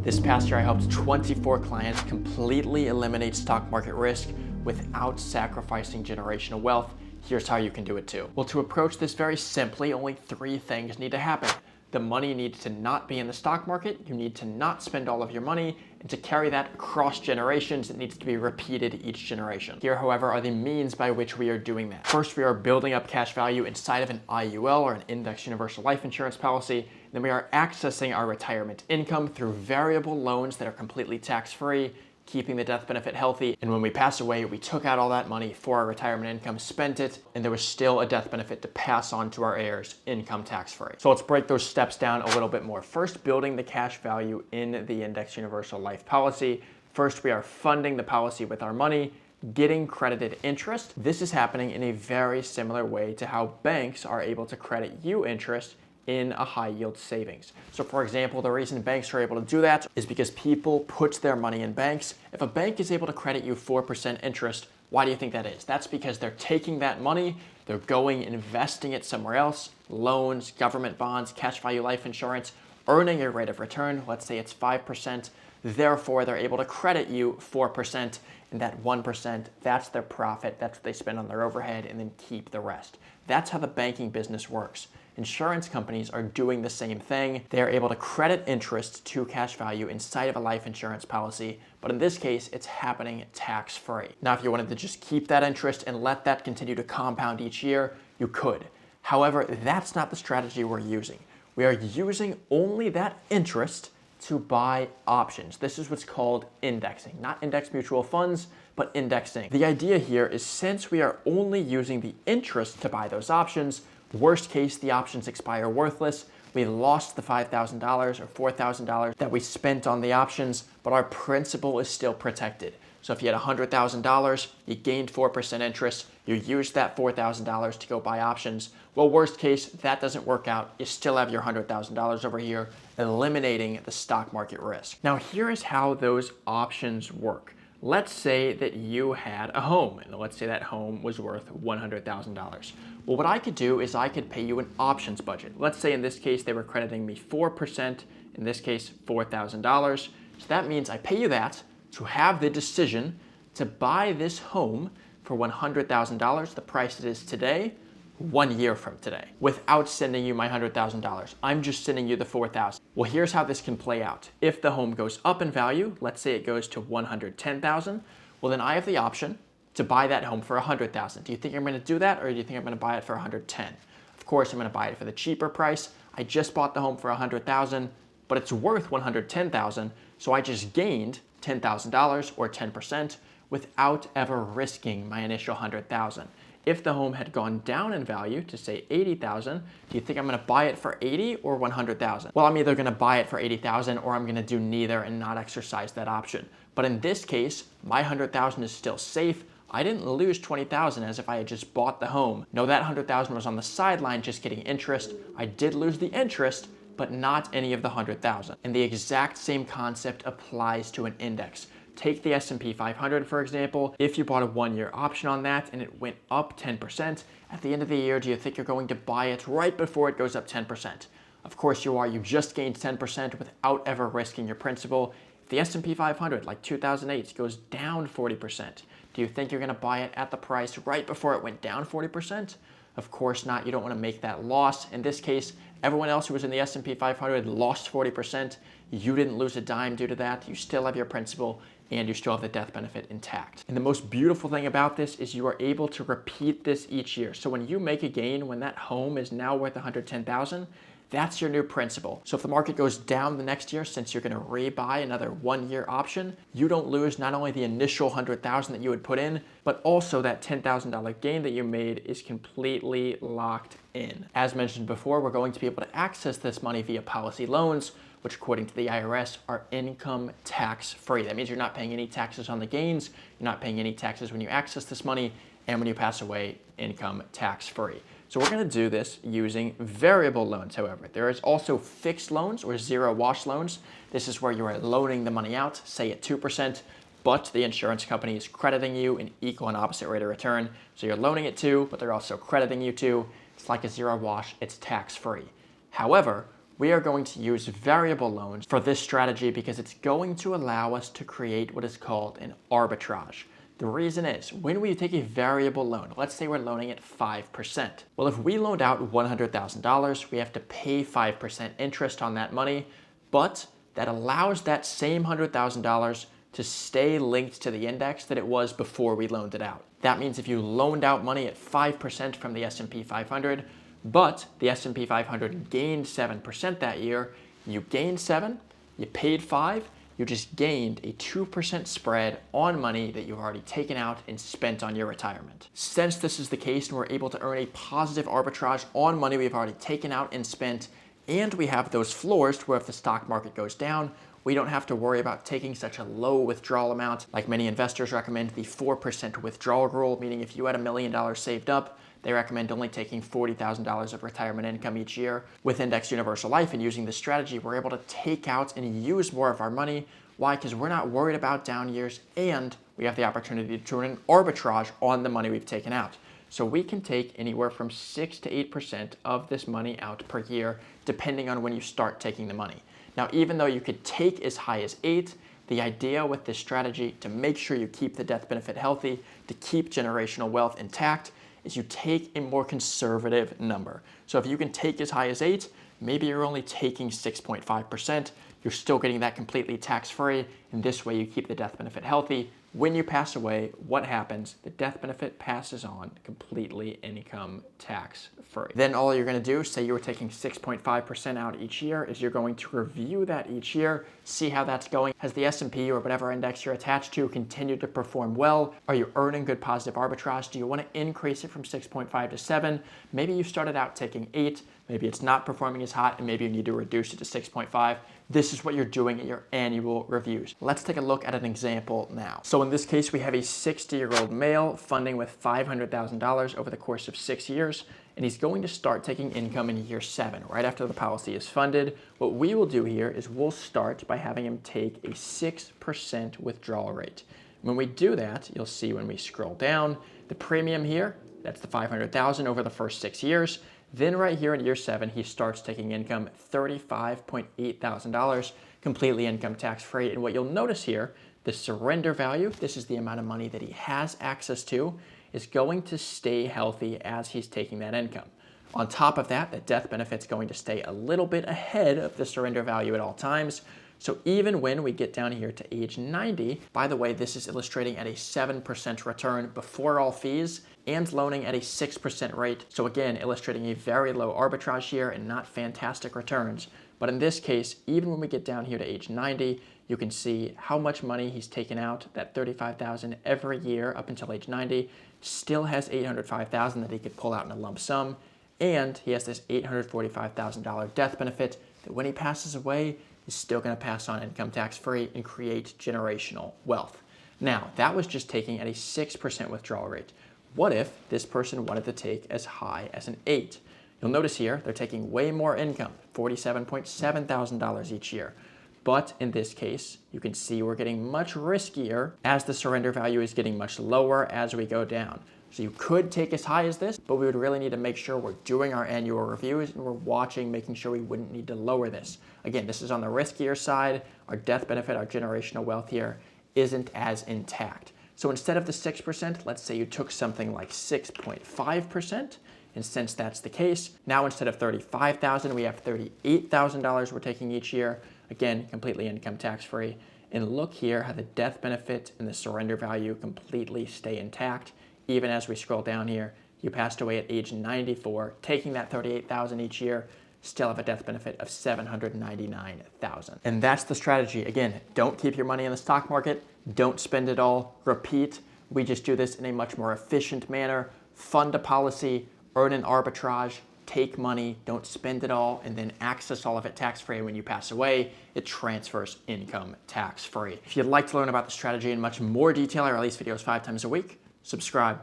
This past year, I helped 24 clients completely eliminate stock market risk without sacrificing generational wealth. Here's how you can do it too. Well, to approach this very simply, only 3 things need to happen. The money needs to not be in the stock market, you need to not spend all of your money, and to carry that across generations, it needs to be repeated each generation. Here, however, are the means by which we are doing that. First, we are building up cash value inside of an IUL, or an index universal life insurance policy. Then we are accessing our retirement income through variable loans that are completely tax-free, keeping the death benefit healthy. And when we pass away, we took out all that money for our retirement income, spent it, and there was still a death benefit to pass on to our heirs, income tax-free. So let's break those steps down a little bit more. First, building the cash value in the index universal life policy. First, we are funding the policy with our money, getting credited interest. This is happening in a very similar way to how banks are able to credit you interest in a high yield savings. So for example, the reason banks are able to do that is because people put their money in banks. If a bank is able to credit you 4% interest, why do you think that is? That's because they're taking that money, they're going investing it somewhere else, loans, government bonds, cash value life insurance, earning a rate of return, let's say it's 5%, therefore they're able to credit you 4%, and that 1%, that's their profit, that's what they spend on their overhead, and then keep the rest. That's how the banking business works. Insurance companies are doing the same thing. They are able to credit interest to cash value inside of a life insurance policy, but in this case, it's happening tax-free. Now, if you wanted to just keep that interest and let that continue to compound each year, you could. However, that's not the strategy we're using. We are using only that interest to buy options. This is what's called indexing, not index mutual funds, but indexing. The idea here is, since we are only using the interest to buy those options, worst case, the options expire worthless. We lost the $5,000 or $4,000 that we spent on the options, but our principal is still protected. So if you had $100,000, you gained 4% interest, you used that $4,000 to go buy options. Well, worst case, that doesn't work out. You still have your $100,000 over here, eliminating the stock market risk. Now, here is how those options work. Let's say that you had a home, and let's say that home was worth $100,000. Well, what I could do is I could pay you an options budget. Let's say in this case, they were crediting me 4%, in this case, $4,000. So that means I pay you that to have the decision to buy this home for $100,000, the price it is today, 1 year from today, without sending you my $100,000. I'm just sending you the $4,000. Well, here's how this can play out. If the home goes up in value, let's say it goes to $110,000, well, then I have the option to buy that home for $100,000. Do you think I'm going to do that, or do you think I'm going to buy it for $110,000? Of course, I'm going to buy it for the cheaper price. I just bought the home for $100,000, but it's worth $110,000, so I just gained $10,000 or 10% without ever risking my initial $100,000. If the home had gone down in value to say $80,000, do you think I'm going to buy it for $80,000 or $100,000? Well, I'm either going to buy it for $80,000 or I'm going to do neither and not exercise that option. But in this case, my $100,000 is still safe. I didn't lose $20,000 as if I had just bought the home. No, that $100,000 was on the sideline just getting interest. I did lose the interest, but not any of the $100,000. And the exact same concept applies to an index. Take the S&P 500, for example. If you bought a 1-year option on that and it went up 10%, at the end of the year, do you think you're going to buy it right before it goes up 10%? Of course you are. You just gained 10% without ever risking your principal. If the S&P 500, like 2008, goes down 40%, do you think you're going to buy it at the price right before it went down 40%? Of course not. You don't want to make that loss. In this case, everyone else who was in the S&P 500 lost 40%. You didn't lose a dime due to that. You still have your principal, and you still have the death benefit intact. And the most beautiful thing about this is you are able to repeat this each year. So when you make a gain, when that home is now worth $110,000, that's your new principal. So if the market goes down the next year, since you're going to rebuy another 1-year option, you don't lose not only the initial $100,000 that you would put in, but also that $10,000 gain that you made is completely locked in. As mentioned before, we're going to be able to access this money via policy loans, which according to the IRS are income tax free. That means you're not paying any taxes on the gains, you're not paying any taxes when you access this money, and when you pass away, income tax free. So we're going to do this using variable loans, however. There is also fixed loans or zero wash loans. This is where you are loaning the money out, say at 2%, but the insurance company is crediting you an equal and opposite rate of return. So you're loaning it to, but they're also crediting you to. It's like a zero wash, it's tax free. However, We are going to use variable loans for this strategy because it's going to allow us to create what is called an arbitrage. The reason is, when we take a variable loan, let's say we're loaning at 5%. Well, if we loaned out $100,000, we have to pay 5% interest on that money, but that allows that same $100,000 to stay linked to the index that it was before we loaned it out. That means if you loaned out money at 5% from the S&P 500, but the S&P 500 gained 7% that year, you gained 7, you paid 5, you just gained a 2% spread on money that you've already taken out and spent on your retirement. Since this is the case and we're able to earn a positive arbitrage on money we've already taken out and spent, and we have those floors to where if the stock market goes down, we don't have to worry about taking such a low withdrawal amount. Like many investors recommend the 4% withdrawal rule, meaning if you had $1 million saved up, they recommend only taking $40,000 of retirement income each year. With Index Universal Life and using this strategy, we're able to take out and use more of our money. Why? Because we're not worried about down years and we have the opportunity to earn an arbitrage on the money we've taken out. So we can take anywhere from 6 to 8% of this money out per year, depending on when you start taking the money. Now, even though you could take as high as 8, the idea with this strategy to make sure you keep the death benefit healthy, to keep generational wealth intact, is you take a more conservative number. So if you can take as high as 8, maybe you're only taking 6.5%. You're still getting that completely tax-free, and this way you keep the death benefit healthy. When you pass away, what happens? The death benefit passes on completely income tax-free. Then all you're going to do, say you were taking 6.5% out each year, is you're going to review that each year, see how that's going. Has the S&P or whatever index you're attached to continued to perform well? Are you earning good positive arbitrage? Do you want to increase it from 6.5 to 7? Maybe you started out taking 8, maybe it's not performing as hot, and maybe you need to reduce it to 6.5. This is what you're doing at your annual reviews. Let's take a look at an example now. So in this case, we have a 60-year-old male funding with $500,000 over the course of 6 years, and he's going to start taking income in year 7, right after the policy is funded. What we will do here is we'll start by having him take a 6% withdrawal rate. When we do that, you'll see when we scroll down, the premium here, that's the $500,000 over the first 6 years. Then right here in year 7, he starts taking income $35.8 thousand, completely income tax-free. And what you'll notice here, the surrender value, this is the amount of money that he has access to, is going to stay healthy as he's taking that income. On top of that, the death benefit's going to stay a little bit ahead of the surrender value at all times. So even when we get down here to age 90, by the way, this is illustrating at a 7% return before all fees and loaning at a 6% rate. So again, illustrating a very low arbitrage here and not fantastic returns. But in this case, even when we get down here to age 90, you can see how much money he's taken out, that $35,000 every year up until age 90, still has $805,000 that he could pull out in a lump sum. And he has this $845,000 death benefit that when he passes away, is still going to pass on income tax-free and create generational wealth. Now, that was just taking at a 6% withdrawal rate. What if this person wanted to take as high as an 8? You'll notice here, they're taking way more income, $47.7 thousand each year. But in this case, you can see we're getting much riskier as the surrender value is getting much lower as we go down. So you could take as high as this, but we would really need to make sure we're doing our annual reviews and we're watching, making sure we wouldn't need to lower this. Again, this is on the riskier side. Our death benefit, our generational wealth here isn't as intact. So instead of the 6%, let's say you took something like 6.5%. And since that's the case, now instead of $35,000, we have $38,000 we're taking each year. Again, completely income tax-free. And look here how the death benefit and the surrender value completely stay intact. Even as we scroll down here, you passed away at age 94, taking that $38,000 each year, still have a death benefit of $799,000. And that's the strategy. Again, don't keep your money in the stock market. Don't spend it all. Repeat. We just do this in a much more efficient manner. Fund a policy, earn an arbitrage, take money, don't spend it all, and then access all of it tax-free. When you pass away, it transfers income tax-free. If you'd like to learn about the strategy in much more detail, I release videos 5 times a week. Subscribe.